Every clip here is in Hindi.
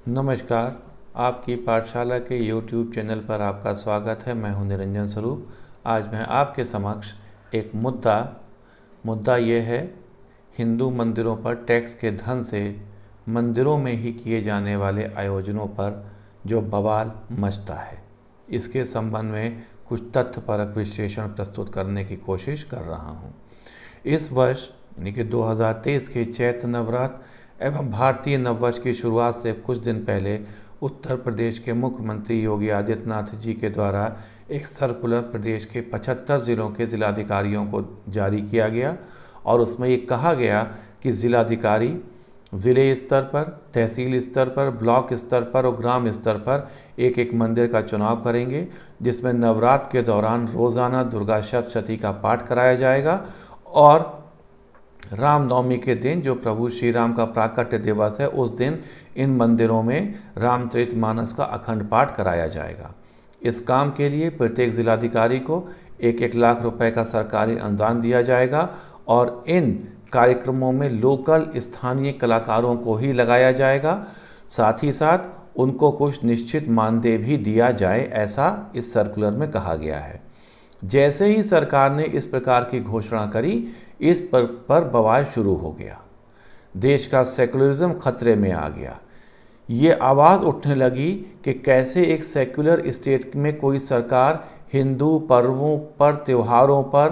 नमस्कार। आपकी पाठशाला के YouTube चैनल पर आपका स्वागत है। मैं हूं निरंजन स्वरूप। आज मैं आपके समक्ष एक मुद्दा ये है, हिंदू मंदिरों पर टैक्स के धन से मंदिरों में ही किए जाने वाले आयोजनों पर जो बवाल मचता है, इसके संबंध में कुछ तथ्यपरक विश्लेषण प्रस्तुत करने की कोशिश कर रहा हूं। इस वर्ष यानी कि 2023 के चैत्र नवरात्र एवं भारतीय नववर्ष की शुरुआत से कुछ दिन पहले उत्तर प्रदेश के मुख्यमंत्री योगी आदित्यनाथ जी के द्वारा एक सर्कुलर प्रदेश के 75 ज़िलों के ज़िलाधिकारियों को जारी किया गया और उसमें ये कहा गया कि ज़िलाधिकारी ज़िले स्तर पर, तहसील स्तर पर, ब्लॉक स्तर पर और ग्राम स्तर पर एक एक मंदिर का चुनाव करेंगे, जिसमें नवरात्र के दौरान रोज़ाना दुर्गा सप्तशती का पाठ कराया जाएगा और रामनवमी के दिन, जो प्रभु श्री राम का प्राकट्य दिवस है, उस दिन इन मंदिरों में रामचरितमानस का अखंड पाठ कराया जाएगा। इस काम के लिए प्रत्येक जिलाधिकारी को 1-1 लाख रुपए का सरकारी अनुदान दिया जाएगा और इन कार्यक्रमों में लोकल स्थानीय कलाकारों को ही लगाया जाएगा। साथ ही साथ उनको कुछ निश्चित मानदेय भी दिया जाए, ऐसा इस सर्कुलर में कहा गया है। जैसे ही सरकार ने इस प्रकार की घोषणा करी, इस पर बवाल शुरू हो गया। देश का सेकुलरिज्म खतरे में आ गया। ये आवाज़ उठने लगी कि कैसे एक सेकुलर स्टेट में कोई सरकार हिंदू पर्वों पर, त्योहारों पर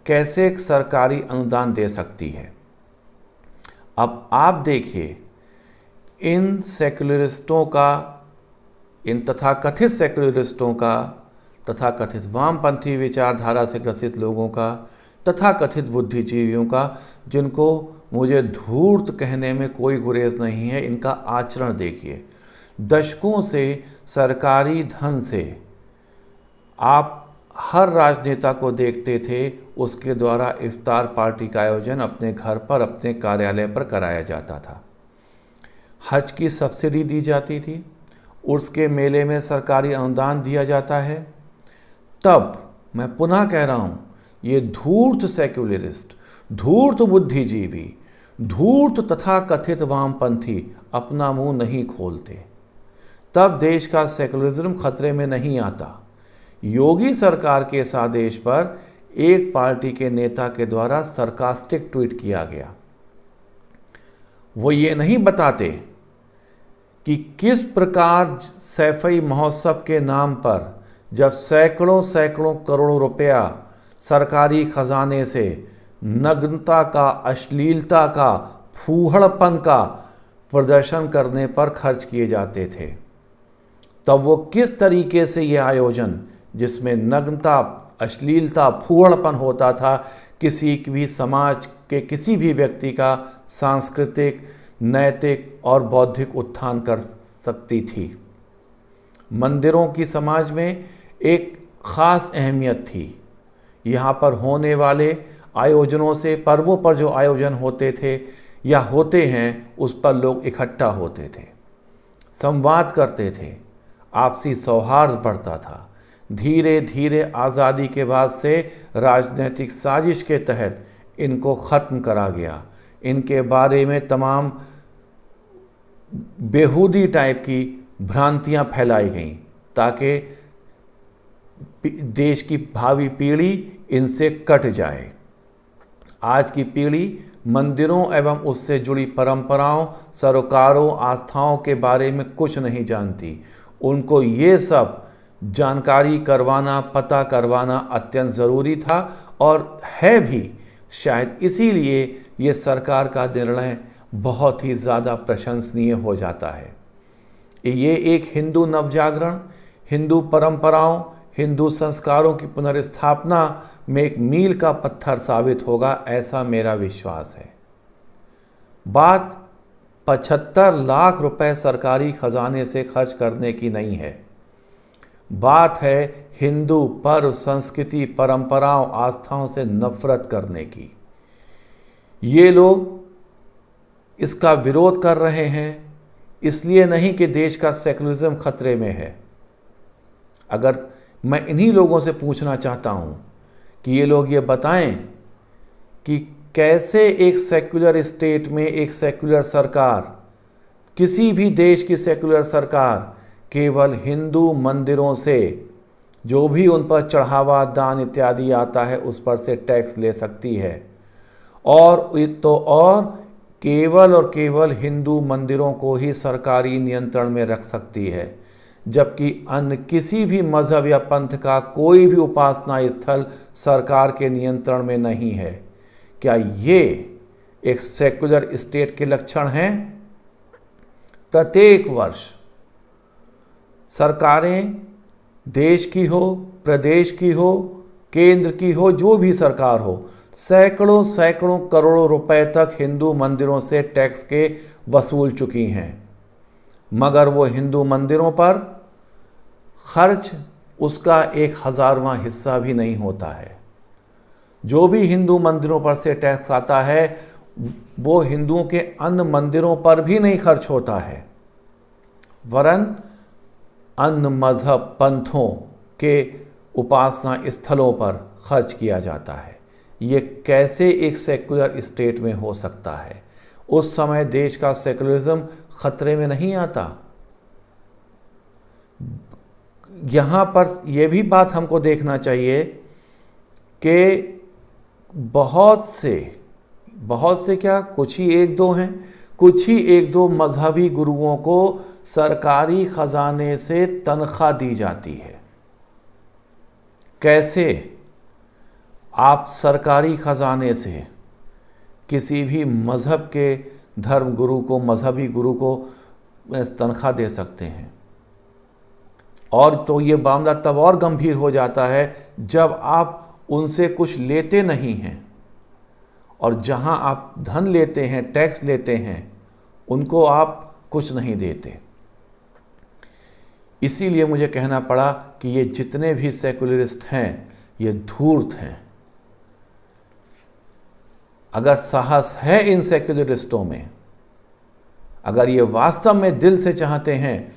कैसे एक सरकारी अनुदान दे सकती है। अब आप देखिए, इन सेकुलरिस्टों का, इन तथाकथित सेकुलरिस्टों का, तथाकथित वामपंथी विचारधारा से ग्रसित लोगों का, तथाकथित बुद्धिजीवियों का, जिनको मुझे धूर्त कहने में कोई गुरेज नहीं है, इनका आचरण देखिए। दशकों से सरकारी धन से आप हर राजनेता को देखते थे, उसके द्वारा इफ्तार पार्टी का आयोजन अपने घर पर, अपने कार्यालय पर कराया जाता था। हज की सब्सिडी दी जाती थी, उर्स के मेले में सरकारी अनुदान दिया जाता है। तब मैं पुनः कह रहा हूँ, ये धूर्त सेक्युलरिस्ट, धूर्त बुद्धिजीवी, धूर्त तथाकथित वामपंथी अपना मुंह नहीं खोलते। तब देश का सेकुलरिज्म खतरे में नहीं आता। योगी सरकार के इस आदेश पर एक पार्टी के नेता के द्वारा सरकास्टिक ट्वीट किया गया। वो ये नहीं बताते कि किस प्रकार सैफई महोत्सव के नाम पर जब सैकड़ों सैकड़ों करोड़ों रुपया सरकारी खजाने से नग्नता का, अश्लीलता का, फूहड़पन का प्रदर्शन करने पर खर्च किए जाते थे, तब वो किस तरीके से ये आयोजन, जिसमें नग्नता, अश्लीलता, फूहड़पन होता था, किसी भी समाज के किसी भी व्यक्ति का सांस्कृतिक, नैतिक और बौद्धिक उत्थान कर सकती थी। मंदिरों की समाज में एक ख़ास अहमियत थी। यहाँ पर होने वाले आयोजनों से, पर्वों पर जो आयोजन होते थे या होते हैं, उस पर लोग इकट्ठा होते थे, संवाद करते थे, आपसी सौहार्द बढ़ता था। धीरे धीरे आज़ादी के बाद से राजनीतिक साजिश के तहत इनको ख़त्म करा गया। इनके बारे में तमाम बेहूदी टाइप की भ्रांतियां फैलाई गईं ताकि देश की भावी पीढ़ी इनसे कट जाए। आज की पीढ़ी मंदिरों एवं उससे जुड़ी परंपराओं, सरोकारों, आस्थाओं के बारे में कुछ नहीं जानती। उनको ये सब जानकारी करवाना, पता करवाना अत्यंत ज़रूरी था और है भी। शायद इसीलिए ये सरकार का निर्णय बहुत ही ज़्यादा प्रशंसनीय हो जाता है। ये एक हिंदू नवजागरण, हिंदू परंपराओं, हिंदू संस्कारों की पुनर्स्थापना में एक मील का पत्थर साबित होगा, ऐसा मेरा विश्वास है। बात 75 लाख रुपए सरकारी खजाने से खर्च करने की नहीं है। बात है हिंदू पर्व, संस्कृति, परंपराओं, आस्थाओं से नफरत करने की। ये लोग इसका विरोध कर रहे हैं इसलिए नहीं कि देश का सेकुलरिज्म खतरे में है। अगर मैं इन्हीं लोगों से पूछना चाहता हूँ कि ये लोग ये बताएं कि कैसे एक सेक्युलर स्टेट में एक सेक्युलर सरकार किसी भी देश की सेकुलर सरकार केवल हिंदू मंदिरों से जो भी उन पर चढ़ावा दान इत्यादि आता है उस पर से टैक्स ले सकती है, और केवल और केवल हिंदू मंदिरों को ही सरकारी नियंत्रण में रख सकती है, जबकि अन्य किसी भी मज़हब या पंथ का कोई भी उपासना स्थल सरकार के नियंत्रण में नहीं है। क्या ये एक सेकुलर स्टेट के लक्षण हैं? प्रत्येक वर्ष सरकारें, देश की हो, प्रदेश की हो, केंद्र की हो, जो भी सरकार हो, सैकड़ों सैकड़ों करोड़ों रुपए तक हिंदू मंदिरों से टैक्स के वसूल चुकी हैं, मगर वो हिंदू मंदिरों पर खर्च उसका 1/1000वां हिस्सा भी नहीं होता है। जो भी हिंदू मंदिरों पर से टैक्स आता है वो हिंदुओं के अन्य मंदिरों पर भी नहीं खर्च होता है, वरन अन्य मजहब पंथों के उपासना स्थलों पर खर्च किया जाता है। ये कैसे एक सेकुलर स्टेट में हो सकता है? उस समय देश का सेकुलरिज्म खतरे में नहीं आता। यहाँ पर यह भी बात हमको देखना चाहिए कि बहुत से क्या, कुछ ही एक दो हैं, कुछ ही एक दो मजहबी गुरुओं को सरकारी खजाने से तनख्वाह दी जाती है। कैसे आप सरकारी खजाने से किसी भी मज़हब के धर्म गुरु को, मजहबी गुरु को तनख्वाह दे सकते हैं? और तो ये मामला तब और गंभीर हो जाता है जब आप उनसे कुछ लेते नहीं हैं, और जहां आप धन लेते हैं, टैक्स लेते हैं, उनको आप कुछ नहीं देते। इसीलिए मुझे कहना पड़ा कि ये जितने भी सेकुलरिस्ट हैं ये धूर्त हैं। अगर साहस है इन सेकुलरिस्टों में, अगर ये वास्तव में दिल से चाहते हैं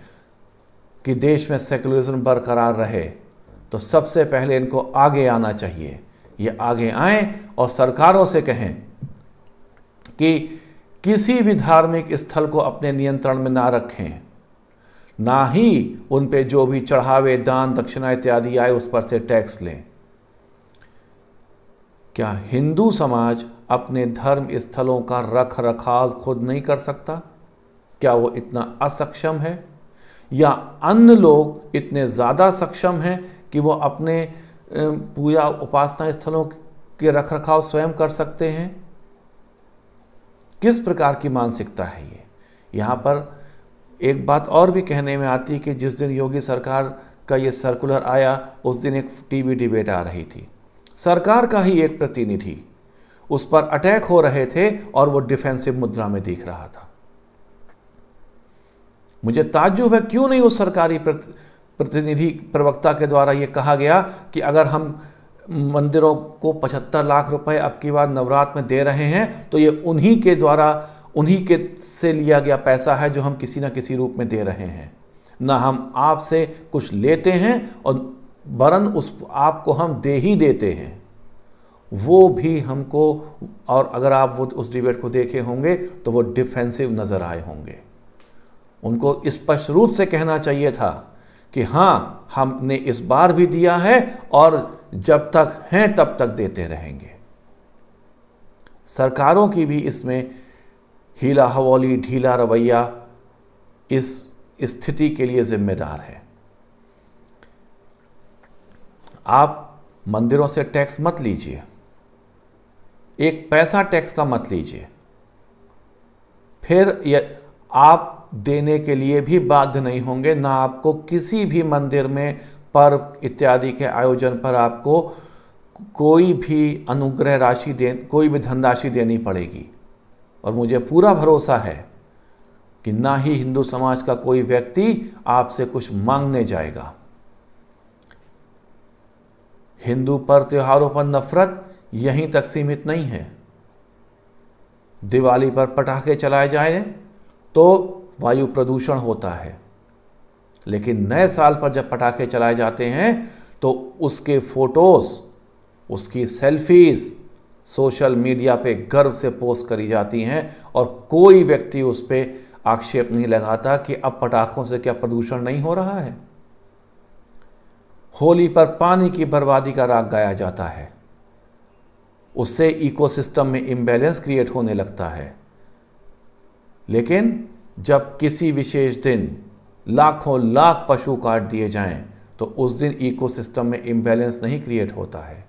कि देश में सेकुलरिज्म बरकरार रहे, तो सबसे पहले इनको आगे आना चाहिए। ये आगे आएं और सरकारों से कहें कि किसी भी धार्मिक स्थल को अपने नियंत्रण में ना रखें, ना ही उन पे जो भी चढ़ावे, दान, दक्षिणा इत्यादि आए उस पर से टैक्स लें। क्या हिंदू समाज अपने धर्म स्थलों का रख रखाव खुद नहीं कर सकता? क्या वो इतना असक्षम है, या अन्य लोग इतने ज़्यादा सक्षम हैं कि वो अपने पूजा उपासना स्थलों के रख रखाव स्वयं कर सकते हैं? किस प्रकार की मानसिकता है ये? यहाँ पर एक बात और भी कहने में आती है कि जिस दिन योगी सरकार का ये सर्कुलर आया उस दिन एक टीवी डिबेट आ रही थी, सरकार का ही एक प्रतिनिधि उस पर अटैक हो रहे थे और वो डिफेंसिव मुद्रा में दिख रहा था। मुझे ताज्जुब है क्यों नहीं उस सरकारी प्रतिनिधि प्रवक्ता के द्वारा ये कहा गया कि अगर हम मंदिरों को 75 लाख रुपए अब की बार नवरात्र में दे रहे हैं तो ये उन्हीं के द्वारा, उन्हीं के से लिया गया पैसा है जो हम किसी न किसी रूप में दे रहे हैं, ना हम आपसे कुछ लेते हैं और वरन उस आपको हम दे ही देते हैं। वो भी हमको, और अगर आप वो उस डिबेट को देखे होंगे तो वो डिफेंसिव नज़र आए होंगे। उनको स्पष्ट रूप से कहना चाहिए था कि हाँ, हमने इस बार भी दिया है और जब तक हैं तब तक देते रहेंगे। सरकारों की भी इसमें हीला हवौली, ढीला रवैया इस स्थिति के लिए जिम्मेदार है। आप मंदिरों से टैक्स मत लीजिए, एक पैसा टैक्स का मत लीजिए, फिर आप देने के लिए भी बाध्य नहीं होंगे। ना आपको किसी भी मंदिर में पर्व इत्यादि के आयोजन पर आपको कोई भी अनुग्रह राशि कोई भी धनराशि देनी पड़ेगी। और मुझे पूरा भरोसा है कि ना ही हिंदू समाज का कोई व्यक्ति आपसे कुछ मांगने जाएगा। हिंदू पर्व त्योहारों पर नफरत यहीं तक सीमित नहीं है। दिवाली पर पटाखे चलाए जाए तो वायु प्रदूषण होता है, लेकिन नए साल पर जब पटाखे चलाए जाते हैं तो उसके फोटोज, उसकी सेल्फीज सोशल मीडिया पे गर्व से पोस्ट करी जाती हैं और कोई व्यक्ति उस पे आक्षेप नहीं लगाता कि अब पटाखों से क्या प्रदूषण नहीं हो रहा है। होली पर पानी की बर्बादी का राग गाया जाता है, उससे इकोसिस्टम में इम्बैलेंस क्रिएट होने लगता है। लेकिन जब किसी विशेष दिन लाखों लाख पशु काट दिए जाएं तो उस दिन इकोसिस्टम में इम्बैलेंस नहीं क्रिएट होता है।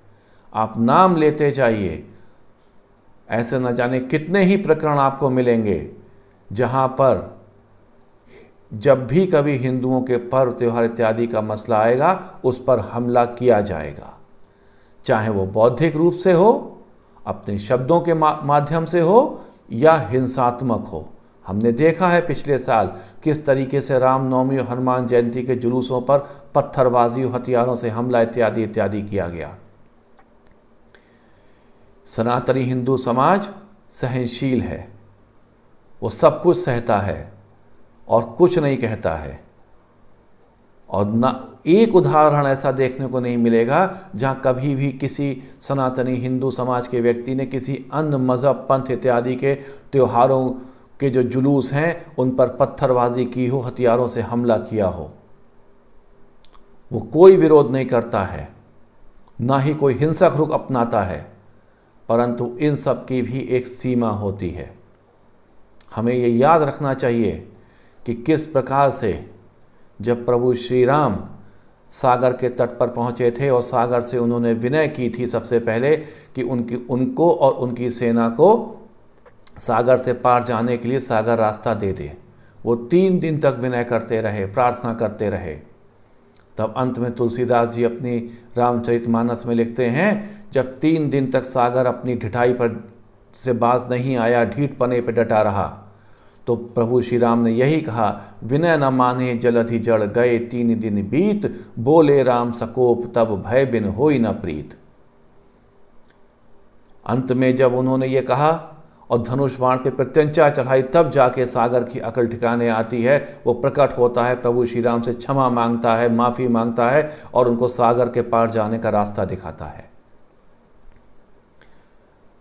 आप नाम लेते जाइए, ऐसे न जाने कितने ही प्रकरण आपको मिलेंगे जहां पर जब भी कभी हिंदुओं के पर्व त्योहार इत्यादि का मसला आएगा उस पर हमला किया जाएगा, चाहे वो बौद्धिक रूप से हो, अपने शब्दों के माध्यम से हो या हिंसात्मक हो। हमने देखा है पिछले साल किस तरीके से रामनवमी और हनुमान जयंती के जुलूसों पर पत्थरबाजी और हथियारों से हमला इत्यादि इत्यादि किया गया। सनातनी हिंदू समाज सहनशील है, वो सब कुछ सहता है और कुछ नहीं कहता है। और ना एक उदाहरण ऐसा देखने को नहीं मिलेगा जहां कभी भी किसी सनातनी हिंदू समाज के व्यक्ति ने किसी अन्य मज़हब, पंथ इत्यादि के त्योहारों के जो जुलूस हैं उन पर पत्थरबाजी की हो, हथियारों से हमला किया हो। वो कोई विरोध नहीं करता है, ना ही कोई हिंसक रुख अपनाता है, परंतु इन सब की भी एक सीमा होती है। हमें ये याद रखना चाहिए कि किस प्रकार से जब प्रभु श्री राम सागर के तट पर पहुँचे थे और सागर से उन्होंने विनय की थी सबसे पहले कि उनको और उनकी सेना को सागर से पार जाने के लिए सागर रास्ता दे दे। वो 3 दिन तक विनय करते रहे, प्रार्थना करते रहे। तब अंत में तुलसीदास जी अपनी रामचरितमानस में लिखते हैं, जब 3 दिन तक सागर अपनी ढिठाई पर से बाज नहीं आया, ढीठ पने पर डटा रहा, तो प्रभु श्री राम ने यही कहा, विनय न माने जलधि जड़ गए 3 दिन बीत, बोले राम सकोप तब भय बिन होई न प्रीत। अंत में जब उन्होंने ये कहा और धनुष बाण पे प्रत्यंचा चढ़ाई, तब जाके सागर की अकल ठिकाने आती है। वो प्रकट होता है, प्रभु श्री राम से क्षमा मांगता है, माफ़ी मांगता है और उनको सागर के पार जाने का रास्ता दिखाता है।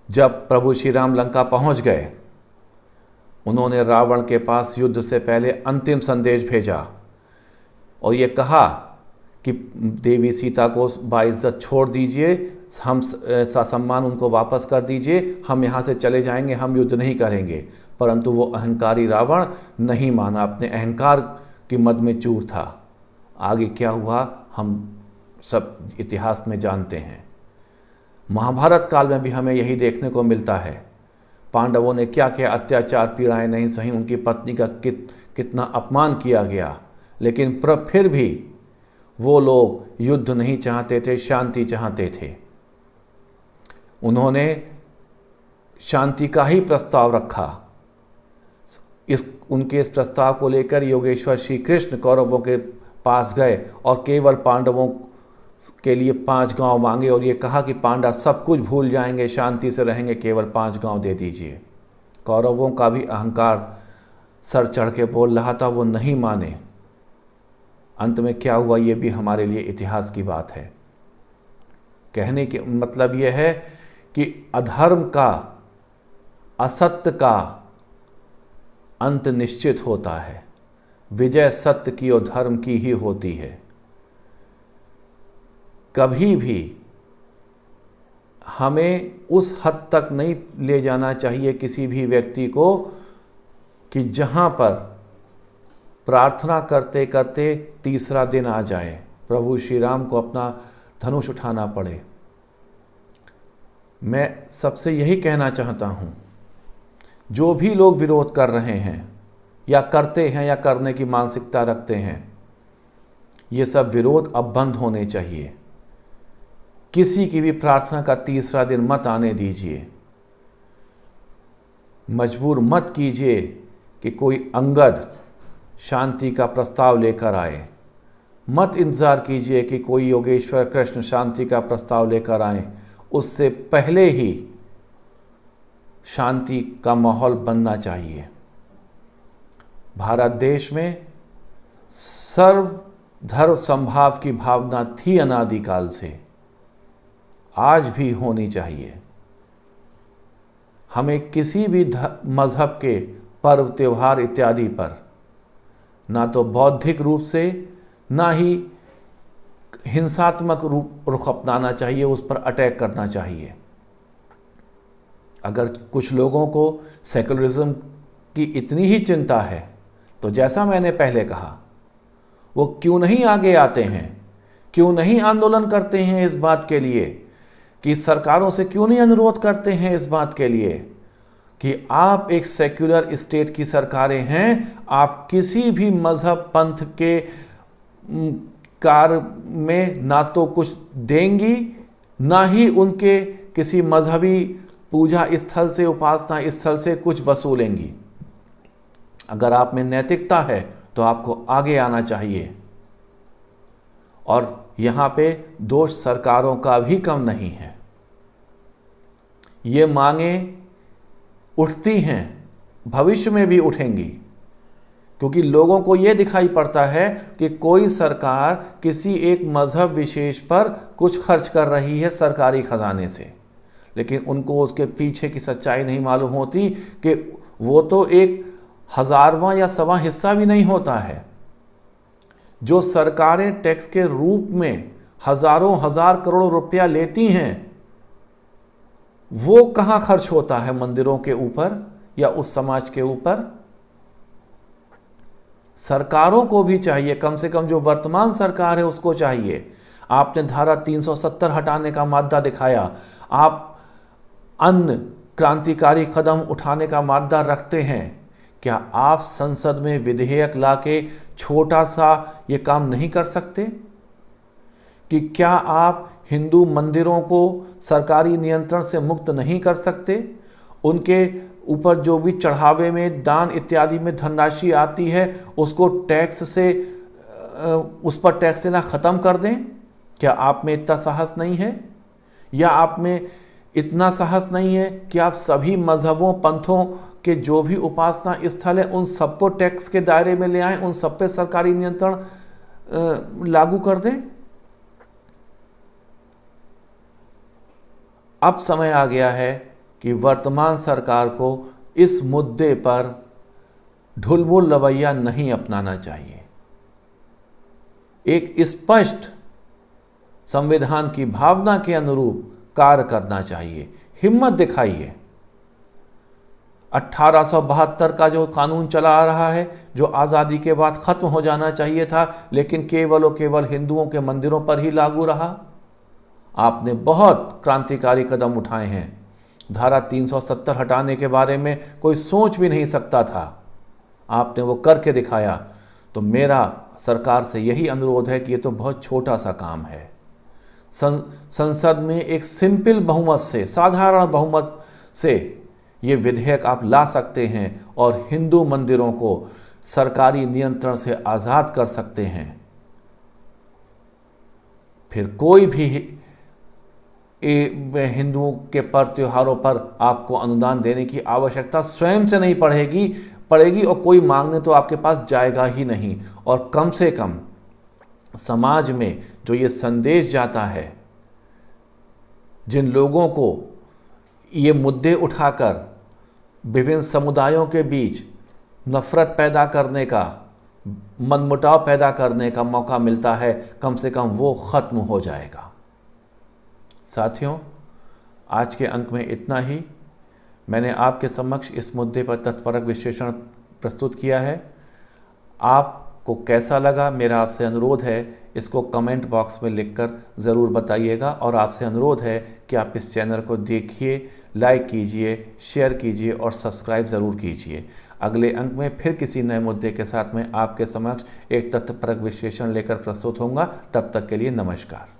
जब प्रभु श्री राम लंका पहुंच गए, उन्होंने रावण के पास युद्ध से पहले अंतिम संदेश भेजा और ये कहा कि देवी सीता को बाइज्जत छोड़ दीजिए, हम ससम्मान उनको वापस कर दीजिए, हम यहाँ से चले जाएंगे, हम युद्ध नहीं करेंगे। परंतु वो अहंकारी रावण नहीं माना, अपने अहंकार की मद में चूर था। आगे क्या हुआ हम सब इतिहास में जानते हैं। महाभारत काल में भी हमें यही देखने को मिलता है। पांडवों ने क्या क्या अत्याचार पीड़ाएं नहीं सही, उनकी पत्नी का कितना अपमान किया गया, लेकिन फिर भी वो लोग युद्ध नहीं चाहते थे, शांति चाहते थे। उन्होंने शांति का ही प्रस्ताव रखा। उनके इस प्रस्ताव को लेकर योगेश्वर श्री कृष्ण कौरवों के पास गए और केवल पांडवों के लिए 5 गांव मांगे और ये कहा कि पांडव सब कुछ भूल जाएंगे, शांति से रहेंगे, केवल 5 गांव दे दीजिए। कौरवों का भी अहंकार सर चढ़ के बोल रहा था, वो नहीं माने। अंत में क्या हुआ ये भी हमारे लिए इतिहास की बात है। कहने के मतलब ये है कि अधर्म का, असत्य का अंत निश्चित होता है। विजय सत्य की और धर्म की ही होती है। कभी भी हमें उस हद तक नहीं ले जाना चाहिए किसी भी व्यक्ति को कि जहां पर प्रार्थना करते करते तीसरा दिन आ जाए, प्रभु श्री राम को अपना धनुष उठाना पड़े। मैं सबसे यही कहना चाहता हूं, जो भी लोग विरोध कर रहे हैं या करते हैं या करने की मानसिकता रखते हैं, ये सब विरोध अब बंद होने चाहिए। किसी की भी प्रार्थना का तीसरा दिन मत आने दीजिए। मजबूर मत कीजिए कि कोई अंगद शांति का प्रस्ताव लेकर आए। मत इंतज़ार कीजिए कि कोई योगेश्वर कृष्ण शांति का प्रस्ताव लेकर आए। उससे पहले ही शांति का माहौल बनना चाहिए। भारत देश में सर्वधर्म समभाव की भावना थी अनादिकाल से, आज भी होनी चाहिए। हमें किसी भी मज़हब के पर्व त्योहार इत्यादि पर ना तो बौद्धिक रूप से ना ही हिंसात्मक रुख अपनाना चाहिए, उस पर अटैक करना चाहिए। अगर कुछ लोगों को सेकुलरिज्म की इतनी ही चिंता है तो जैसा मैंने पहले कहा, वो क्यों नहीं आगे आते हैं, क्यों नहीं आंदोलन करते हैं इस बात के लिए, कि सरकारों से क्यों नहीं अनुरोध करते हैं इस बात के लिए कि आप एक सेक्युलर स्टेट की सरकारें हैं, आप किसी भी मजहब पंथ के कार्य में ना तो कुछ देंगी, ना ही उनके किसी मजहबी पूजा स्थल से, उपासना स्थल से कुछ वसूलेंगी। अगर आप में नैतिकता है तो आपको आगे आना चाहिए। और यहाँ पे दोष सरकारों का भी कम नहीं है। ये मांगें उठती हैं, भविष्य में भी उठेंगी, क्योंकि लोगों को ये दिखाई पड़ता है कि कोई सरकार किसी एक मजहब विशेष पर कुछ खर्च कर रही है सरकारी खजाने से, लेकिन उनको उसके पीछे की सच्चाई नहीं मालूम होती कि वो तो एक 1000वां या 1/4 हिस्सा भी नहीं होता है। जो सरकारें टैक्स के रूप में हजारों हजार करोड़ रुपया लेती हैं, वो कहाँ खर्च होता है मंदिरों के ऊपर या उस समाज के ऊपर। सरकारों को भी चाहिए, कम से कम जो वर्तमान सरकार है उसको चाहिए। आपने धारा 370 हटाने का मादा दिखाया, आप अन्य क्रांतिकारी कदम उठाने का मादा रखते हैं, क्या आप संसद में विधेयक लाके छोटा सा ये काम नहीं कर सकते? कि क्या आप हिंदू मंदिरों को सरकारी नियंत्रण से मुक्त नहीं कर सकते? उनके ऊपर जो भी चढ़ावे में, दान इत्यादि में धनराशि आती है उसको टैक्स से, उस पर टैक्स लेना ख़त्म कर दें? क्या आप में इतना साहस नहीं है? या आप में इतना साहस नहीं है कि आप सभी मजहबों पंथों के जो भी उपासना स्थल है उन सबको टैक्स के दायरे में ले आएं, उन सब पे सरकारी नियंत्रण लागू कर दें? अब समय आ गया है कि वर्तमान सरकार को इस मुद्दे पर ढुलमुल रवैया नहीं अपनाना चाहिए। एक स्पष्ट संविधान की भावना के अनुरूप कार्य करना चाहिए। हिम्मत दिखाइए। 1872 का जो कानून चला आ रहा है, जो आज़ादी के बाद ख़त्म हो जाना चाहिए था, लेकिन केवल और केवल हिंदुओं के मंदिरों पर ही लागू रहा। आपने बहुत क्रांतिकारी कदम उठाए हैं। धारा 370 हटाने के बारे में कोई सोच भी नहीं सकता था, आपने वो करके दिखाया। तो मेरा सरकार से यही अनुरोध है कि ये तो बहुत छोटा सा काम है। संसद में एक सिंपल बहुमत से, साधारण बहुमत से ये विधेयक आप ला सकते हैं और हिंदू मंदिरों को सरकारी नियंत्रण से आज़ाद कर सकते हैं। फिर कोई भी हिंदुओं के पर्व त्योहारों पर आपको अनुदान देने की आवश्यकता स्वयं से नहीं पड़ेगी और कोई मांगने तो आपके पास जाएगा ही नहीं। और कम से कम समाज में जो ये संदेश जाता है, जिन लोगों को ये मुद्दे उठाकर विभिन्न समुदायों के बीच नफरत पैदा करने का, मनमुटाव पैदा करने का मौका मिलता है, कम से कम वो ख़त्म हो जाएगा। साथियों, आज के अंक में इतना ही। मैंने आपके समक्ष इस मुद्दे पर तथ्यपरक विश्लेषण प्रस्तुत किया है। आपको कैसा लगा, मेरा आपसे अनुरोध है इसको कमेंट बॉक्स में लिखकर ज़रूर बताइएगा। और आपसे अनुरोध है कि आप इस चैनल को देखिए, लाइक कीजिए, शेयर कीजिए और सब्सक्राइब ज़रूर कीजिए। अगले अंक में फिर किसी नए मुद्दे के साथ मैं आपके समक्ष एक तथ्यपरक विश्लेषण लेकर प्रस्तुत होऊंगा। तब तक के लिए नमस्कार।